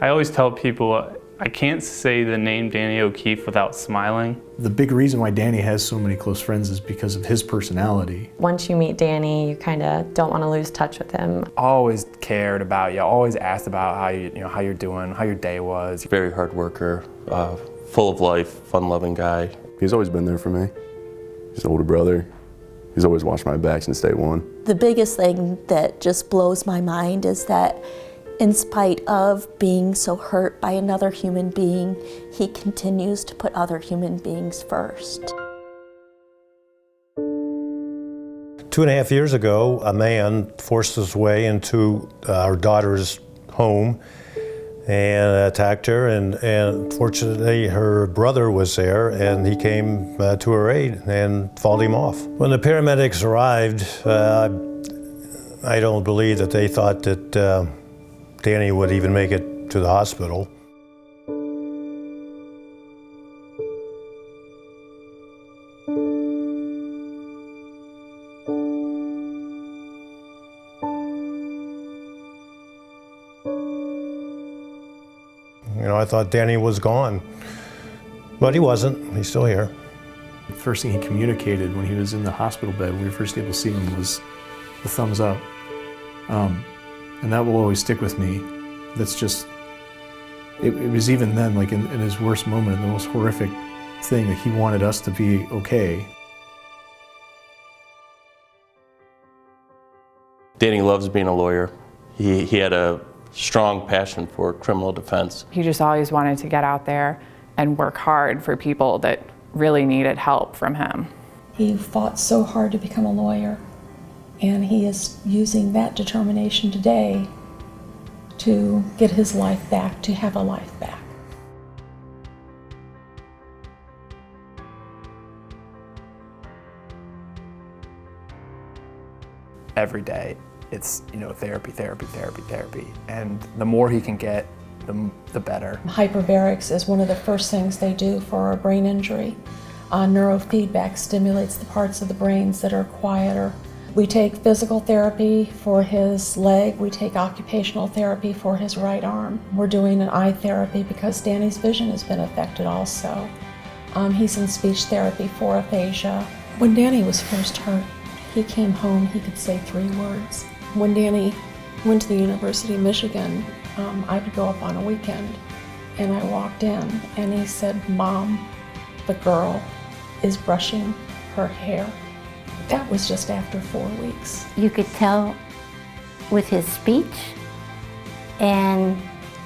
I always tell people I can't say the name Danny O'Keefe without smiling. The big reason why Danny has so many close friends is because of his personality. Once you meet Danny, you kind of don't want to lose touch with him. Always cared about you, always asked about how how you're doing, how your day was. Very hard worker, full of life, fun-loving guy. He's always been there for me. He's an older brother. He's always watched my back since day one. The biggest thing that just blows my mind is that in spite of being so hurt by another human being, he continues to put other human beings first. 2.5 years ago, a man forced his way into our daughter's home and attacked her, and fortunately her brother was there and he came to her aid and fought him off. When the paramedics arrived, I don't believe that they thought that Danny would even make it to the hospital. You know, I thought Danny was gone, but he wasn't. He's still here. The first thing he communicated when he was in the hospital bed, when we were first able to see him, was the thumbs up. And that will always stick with me. That's just, it was even then, like in his worst moment, the most horrific thing, that he wanted us to be okay. Danny loves being a lawyer. He had a strong passion for criminal defense. He just always wanted to get out there and work hard for people that really needed help from him. He fought so hard to become a lawyer, and he is using that determination today to get his life back, to have a life back. Every day, it's therapy, therapy, therapy, therapy, and the more he can get, the better. Hyperbarics is one of the first things they do for a brain injury. Neurofeedback stimulates the parts of the brains that are quieter. We take physical therapy for his leg. We take occupational therapy for his right arm. We're doing an eye therapy because Danny's vision has been affected also. He's in speech therapy for aphasia. When Danny was first hurt, he came home, he could say 3 words. When Danny went to the University of Michigan, I would go up on a weekend, and I walked in, and he said, "Mom, the girl is brushing her hair." That was just after 4 weeks. You could tell with his speech and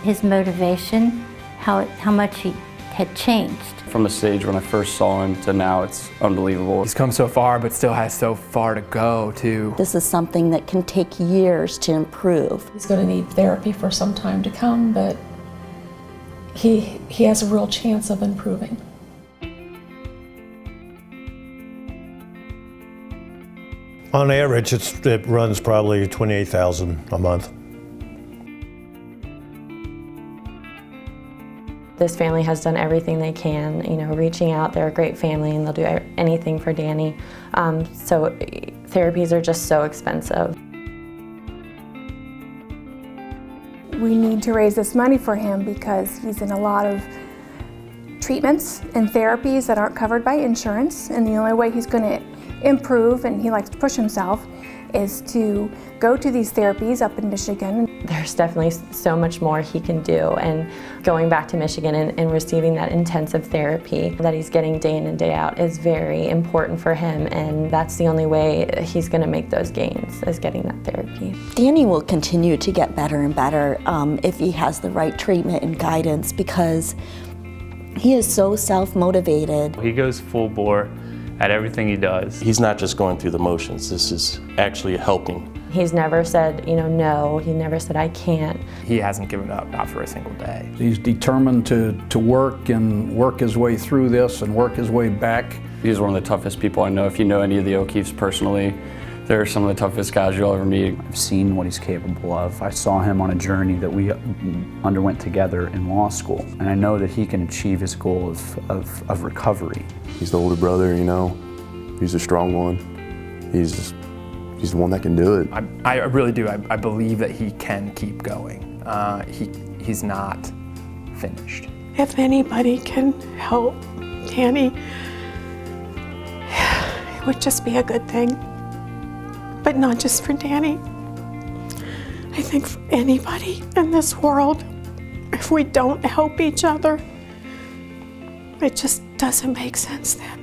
his motivation how much he had changed. From the stage when I first saw him to now, it's unbelievable. He's come so far, but still has so far to go, too. This is something that can take years to improve. He's going to need therapy for some time to come, but he has a real chance of improving. On average, it runs probably $28,000 a month. This family has done everything they can, reaching out. They're a great family and they'll do anything for Danny. So therapies are just so expensive. We need to raise this money for him because he's in a lot of treatments and therapies that aren't covered by insurance, and the only way he's going to improve, and he likes to push himself, is to go to these therapies up in Michigan. There's definitely so much more he can do, and going back to Michigan and receiving that intensive therapy that he's getting day in and day out is very important for him, and that's the only way he's going to make those gains, is getting that therapy. Danny will continue to get better and better if he has the right treatment and guidance, because he is so self-motivated. He goes full bore at everything he does. He's not just going through the motions. This is actually helping. He's never said, no. He never said, I can't. He hasn't given up, not for a single day. He's determined to work and work his way through this and work his way back. He's one of the toughest people I know. If you know any of the O'Keefes personally, they're some of the toughest guys you'll ever meet. I've seen what he's capable of. I saw him on a journey that we underwent together in law school, and I know that he can achieve his goal of recovery. He's the older brother, He's a strong one. He's the one that can do it. I really do. I believe that he can keep going. he's not finished. If anybody can help Danny, it would just be a good thing. But not just for Danny. I think for anybody in this world, if we don't help each other, it just doesn't make sense then.